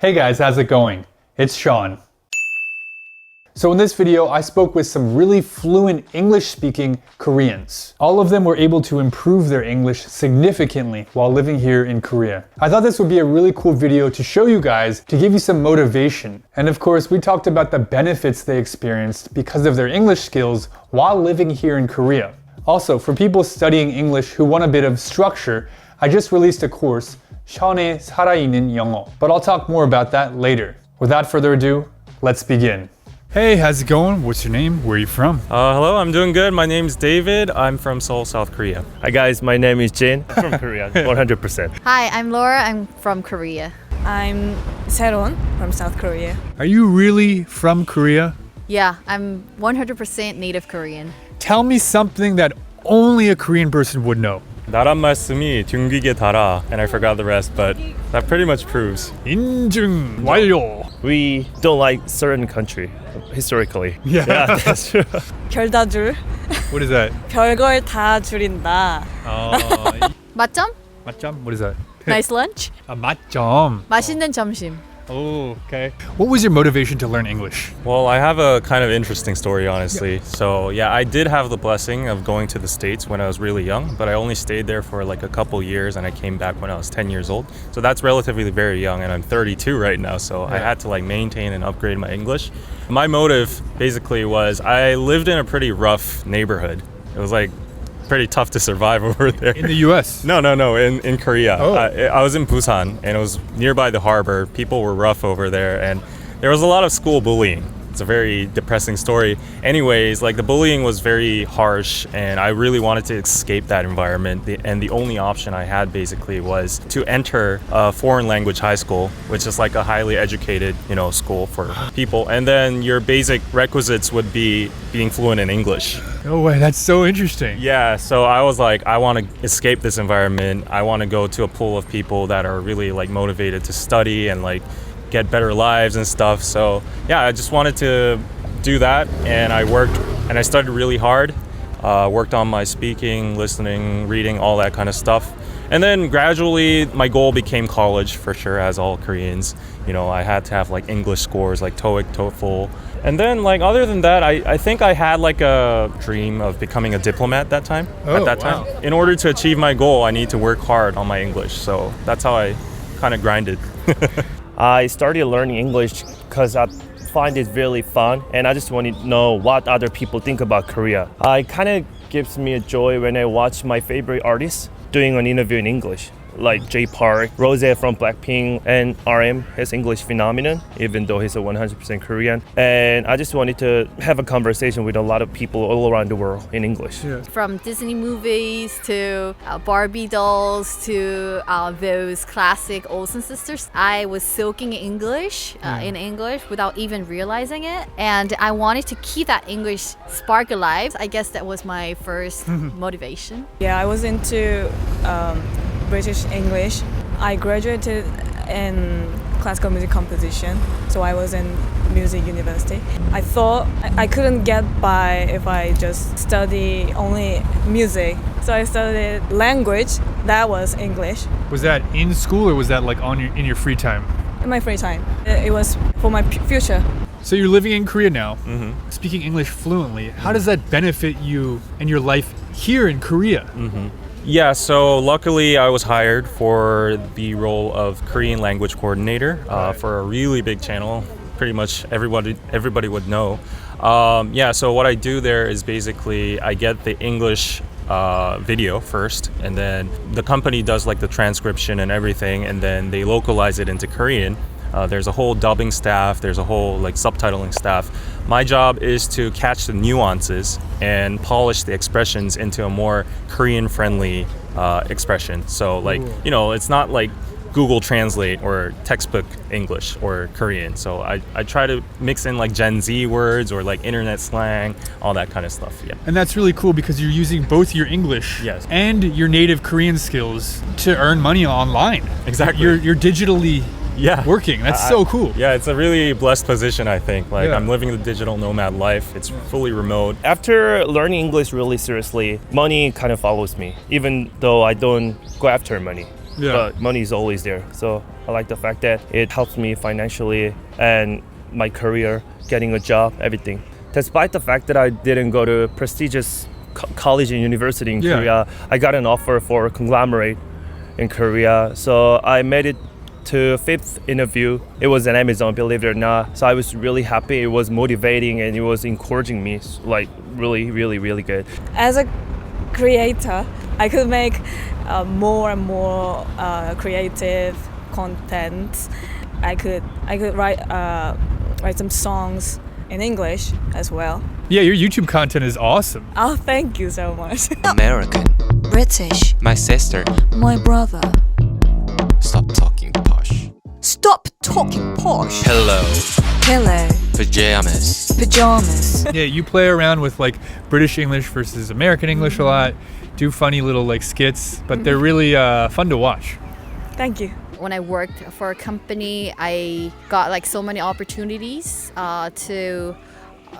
Hey guys, how's it going? It's Sean. So in this video, I spoke with some really fluent English-speaking Koreans. All of them were able to improve their English significantly while living here in Korea. I thought this would be a really cool video to show you guys, to give you some motivation. And of course, we talked about the benefits they experienced because of their English skills while living here in Korea. Also, for people studying English who want a bit of structure, I just released a course, Seon의 살아있는 영어. But I'll talk more about that later. Without further ado, let's begin. Hey, how's it going? What's your name? Where are you from? Hello, I'm doing good. My name's David. I'm from Seoul, South Korea. Hi guys, my name is Jin. I'm from Korea, 100%. Hi, I'm Laura. I'm from Korea. I'm Saerone from South Korea. Are you really from Korea? Yeah, I'm 100% native Korean. Tell me something that only a Korean person would know. 나란 말씀이 둥기게 달아, and I forgot the rest, but that pretty much proves. 인증 완료. We don't like certain country, historically. Yeah. That's true. 별 다 줄. What is that? 별걸 다 줄인다. 맛점? 맛점? What is that? Nice lunch? 맛점. 맛있는 점심. Oh, okay. What was your motivation to learn English? Well, I have a kind of interesting story, honestly. Yeah. So, yeah, I did have the blessing of going to the States when I was really young, but I only stayed there for like a couple years and I came back when I was 10 years old. So that's relatively very young, and I'm 32 right now, so I had to like maintain and upgrade my English. My motive basically was I lived in a pretty rough neighborhood. It was like pretty tough to survive over there. In the US? No, in Korea. Oh. I was in Busan, and it was nearby the harbor. People were rough over there, and there was a lot of school bullying. It's a very depressing story. Anyways, like the bullying was very harsh, and I really wanted to escape that environment. And the only option I had basically was to enter a foreign language high school, which is like a highly educated, school for people. And then your basic requisites would be being fluent in English. No way, that's so interesting. Yeah, so I was like, I want to escape this environment. I want to go to a pool of people that are really like motivated to study and like get better lives and stuff. So yeah, I just wanted to do that, and I worked and I studied really hard. Worked on my speaking, listening, reading, all that kind of stuff. And then gradually my goal became college, for sure, as all Koreans. I had to have like English scores like TOEIC, TOEFL. And then like other than that, I think I had like a dream of becoming a diplomat at that time. Wow. In order to achieve my goal, I need to work hard on my English. So that's how I kind of grinded. I started learning English because I find it really fun, and I just want to know what other people think about Korea. It kind of gives me a joy when I watch my favorite artists doing an interview in English, like Jay Park, Rose from Blackpink, and RM, his English phenomenon, even though he's a 100% Korean. And I just wanted to have a conversation with a lot of people all around the world in English. Yeah. From Disney movies to Barbie dolls to those classic Olsen sisters, I was soaking English in English without even realizing it. And I wanted to keep that English spark alive. I guess that was my first motivation. Yeah, I was into British English. I graduated in classical music composition, so I was in music university. I thought I couldn't get by if I just study only music, so I studied language. That was English. Was that in school or was that like in your free time? In my free time, it was for my future. So you're living in Korea now, speaking English fluently. How does that benefit you and your life here in Korea? Yeah, so luckily I was hired for the role of Korean language coordinator for a really big channel. Pretty much everybody would know. So what I do there is basically I get the English video first, and then the company does like the transcription and everything, and then they localize it into Korean. There's a whole dubbing staff, there's a whole like subtitling staff. My job is to catch the nuances and polish the expressions into a more Korean-friendly expression. So like, it's not like Google Translate or textbook English or Korean. So I try to mix in like Gen Z words or like internet slang, all that kind of stuff. Yeah. And that's really cool because you're using both your English and your native Korean skills to earn money online. Exactly. You're digitally working. That's so cool. Yeah, it's a really blessed position, I think. Like I'm living the digital nomad life. It's fully remote. After learning English really seriously, money kind of follows me, even though I don't go after money. Yeah. but money is always there. So I like the fact that it helps me financially and my career, getting a job, everything. Despite the fact that I didn't go to prestigious college and university in Yeah. Korea, I got an offer for a conglomerate in Korea. So I made it to 5th interview. It was an Amazon, believe it or not. So I was really happy. It was motivating and it was encouraging me, like really, really, really good. As a creator, I could make more and more creative content. I could write some songs in English as well. Yeah, your YouTube content is awesome. Oh, thank you so much. American, British, my sister. my brother. Stop talking posh. Stop talking posh. Hello, Hello, pajamas. pajamas. Yeah, you play around with like British English versus American English a lot, do funny little like skits, but they're really fun to watch. Thank you. When I worked for a company, I got like so many opportunities to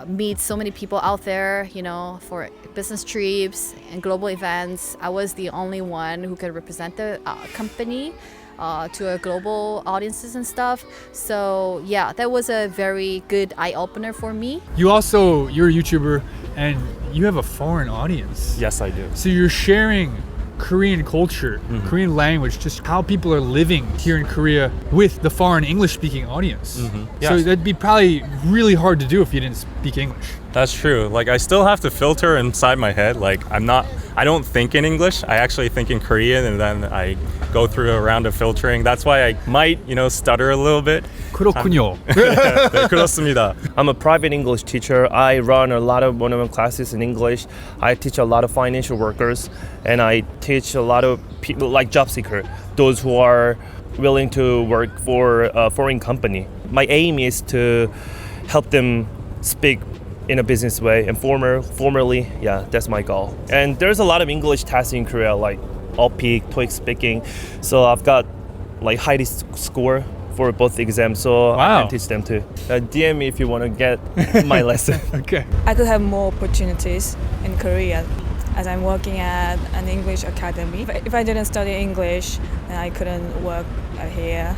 meet so many people out there, you know, for business trips and global events. I was the only one who could represent the company to a global audiences and stuff. So yeah, that was a very good eye-opener for me. You're a YouTuber and you have a foreign audience. Yes, I do. So you're sharing Korean culture, Korean language, just how people are living here in Korea with the foreign English-speaking audience. So Yes. that'd be probably really hard to do if you didn't speak English. That's true. Like I still have to filter inside my head. Like I don't think in English. I actually think in Korean, and then I go through a round of filtering. That's why I might, stutter a little bit. 그렇군요. 네, 그렇습니다. I'm a private English teacher. I run a lot of one-on-one classes in English. I teach a lot of financial workers, and I teach a lot of people like job seeker, those who are willing to work for a foreign company. My aim is to help them speak in a business way and formally, yeah, that's my goal. And there's a lot of English tests in Korea, like OPIC, TOEIC speaking. So I've got like high score for both exams, so I Wow. can teach them too. DM me if you want to get my lesson. Okay. I could have more opportunities in Korea as I'm working at an English academy. If I didn't study English, then I couldn't work here.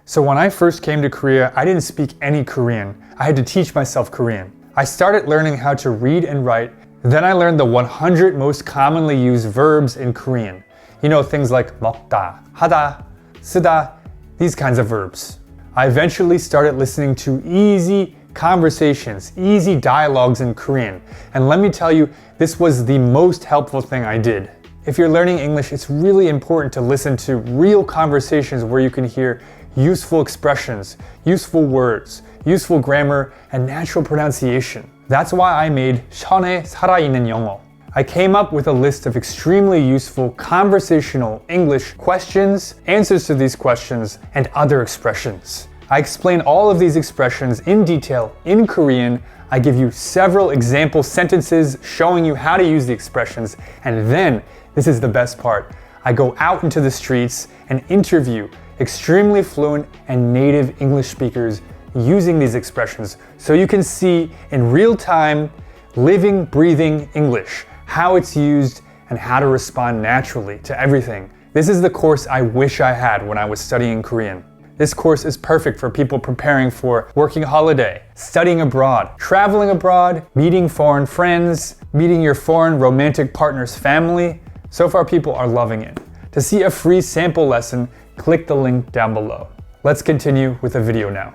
So when I first came to Korea, I didn't speak any Korean. I had to teach myself Korean. I started learning how to read and write. Then I learned the 100 most commonly used verbs in Korean. You know, things like 먹다, 하다, 쓰다, these kinds of verbs. I eventually started listening to easy conversations, easy dialogues in Korean. And let me tell you, this was the most helpful thing I did. If you're learning English, it's really important to listen to real conversations where you can hear useful expressions, useful words, useful grammar, and natural pronunciation. That's why I made 전에 살아있는 영어. I came up with a list of extremely useful conversational English questions, answers to these questions, and other expressions. I explain all of these expressions in detail in Korean. I give you several example sentences showing you how to use the expressions, and then, this is the best part, I go out into the streets and interview extremely fluent and native English speakers using these expressions so you can see in real time, living, breathing English, how it's used and how to respond naturally to everything. This is the course I wish I had when I was studying Korean. This course is perfect for people preparing for working holiday, studying abroad, traveling abroad, meeting foreign friends, meeting your foreign romantic partner's family. So far, people are loving it. To see a free sample lesson, click the link down below. Let's continue with the video now.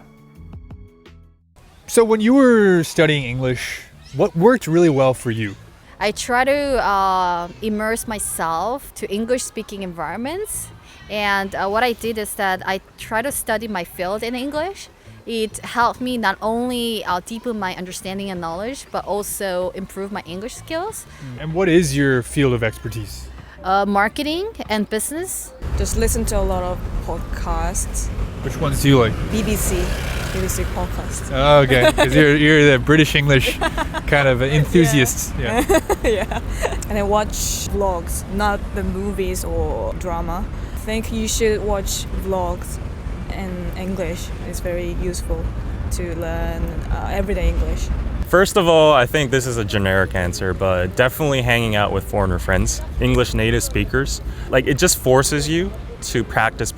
So when you were studying English, what worked really well for you? I try to immerse myself to English-speaking environments. And what I did is that I try to study my field in English. It helped me not only deepen my understanding and knowledge, but also improve my English skills. And what is your field of expertise? Marketing and business. Just listen to a lot of podcasts. Which ones do you like? BBC podcast. Oh, okay, because you're the British English kind of enthusiast. Yeah. Yeah. And I watch vlogs, not the movies or drama. I think you should watch vlogs in English. It's very useful to learn everyday English? First of all, I think this is a generic answer, but definitely hanging out with foreigner friends, English native speakers. Like, it just forces you to practice,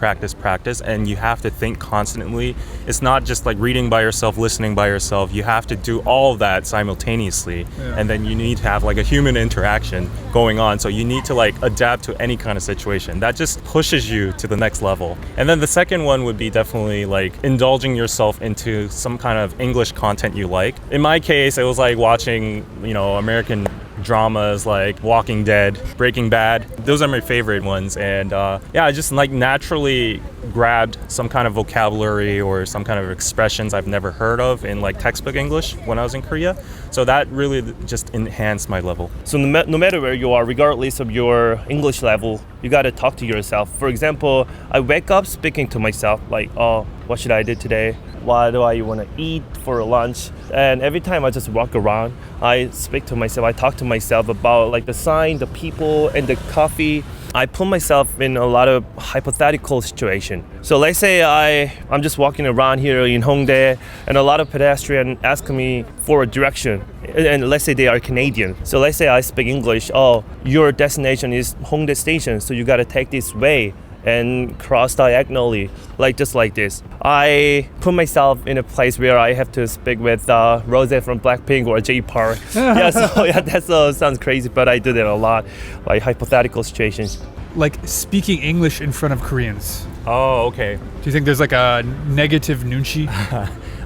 and you have to think constantly. It's not just like reading by yourself, listening by yourself. You have to do all of that simultaneously, and then you need to have like a human interaction going on. So you need to like adapt to any kind of situation. That just pushes you to the next level. And then the second one would be definitely like indulging yourself into some kind of English content you like. In my case, it was like watching, American dramas like Walking Dead, Breaking Bad. Those are my favorite ones. And I just like naturally grabbed some kind of vocabulary or some kind of expressions I've never heard of in like textbook English when I was in Korea. So that really just enhanced my level. So no matter where you are, regardless of your English level, you got to talk to yourself. For example, I wake up speaking to myself like, oh, what should I do today? What do I want to eat for lunch? And every time I just walk around, I speak to myself. I talk to myself about like the sign, the people, and the coffee. I put myself in a lot of hypothetical situation. So let's say I'm just walking around here in Hongdae, and a lot of pedestrians ask me for a direction. And let's say they are Canadian. So let's say I speak English. Oh, your destination is Hongdae Station, so you got to take this way and cross diagonally, just like this. I put myself in a place where I have to speak with Rose from Blackpink or J Park. That sounds crazy, but I do that a lot, like hypothetical situations. Like speaking English in front of Koreans. Oh, okay. Do you think there's like a negative nunchi?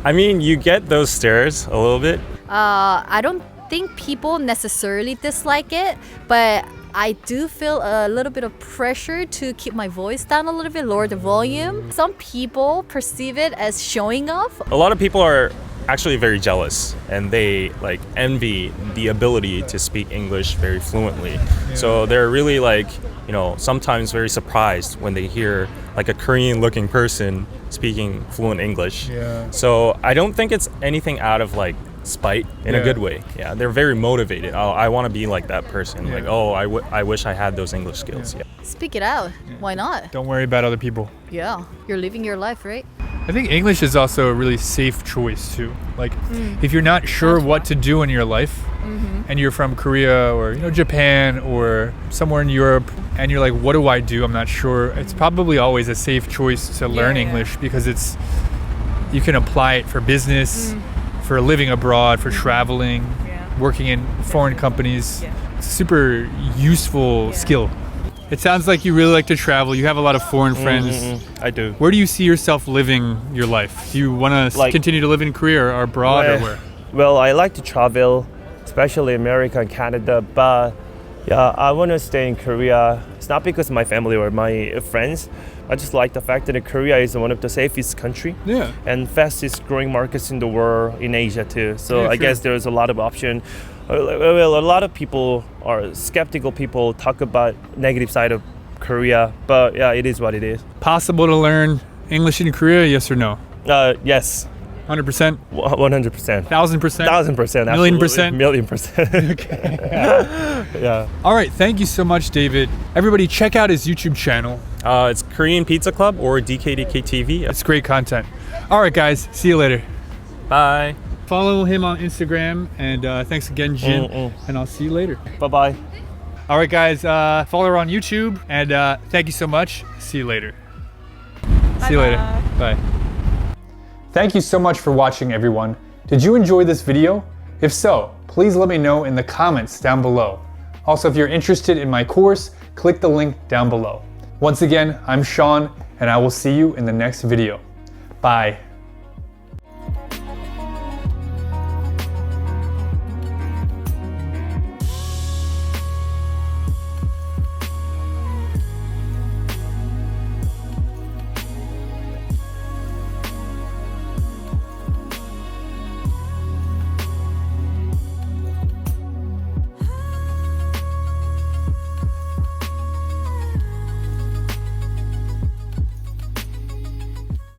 I mean, you get those stares a little bit. I don't think people necessarily dislike it, but I do feel a little bit of pressure to keep my voice down a little bit, lower the volume. Some people perceive it as showing off. A lot of people are actually very jealous, and they like envy the ability to speak English very fluently. So they're really sometimes very surprised when they hear like a Korean looking person speaking fluent English. So I don't think it's anything out of like spite in a good way. They're very motivated. Oh, I want to be like that person. Like, oh, I wish I had those English skills. Speak it out. Why not? Don't worry about other people. Yeah, you're living your life, right? I think English is also a really safe choice too. Like, if you're not sure what to do in your life, and you're from Korea or Japan or somewhere in Europe, and you're like, what do I do? I'm not sure. It's probably always a safe choice to learn English because you can apply it for business, for living abroad, for traveling, working in foreign companies. It's a super useful skill. It sounds like you really like to travel. You have a lot of foreign friends. I do. Where do you see yourself living your life? Do you want to continue to live in Korea or abroad or where? Well, I like to travel, especially America and Canada, but I want to stay in Korea. It's not because of my family or my friends. I just like the fact that Korea is one of the safest country and fastest growing markets in the world, in Asia too. So I guess there's a lot of option. Well, a lot of people are skeptical. People talk about negative side of Korea, but it is what it is. Possible to learn English in Korea, yes or no? Yes. 100%? 100%. 1000%? 1000%. Million%? Okay. All right, thank you so much, David. Everybody check out his YouTube channel. It's Korean Pizza Club or DKDK TV. It's great content. All right, guys, see you later. Bye. Follow him on Instagram, and thanks again, Jin, and I'll see you later. Bye-bye. All right, guys, follow her on YouTube, and thank you so much. See you later. See you later. Bye. Thank you so much for watching, everyone. Did you enjoy this video? If so, please let me know in the comments down below. Also, if you're interested in my course, click the link down below. Once again, I'm Sean, and I will see you in the next video. Bye.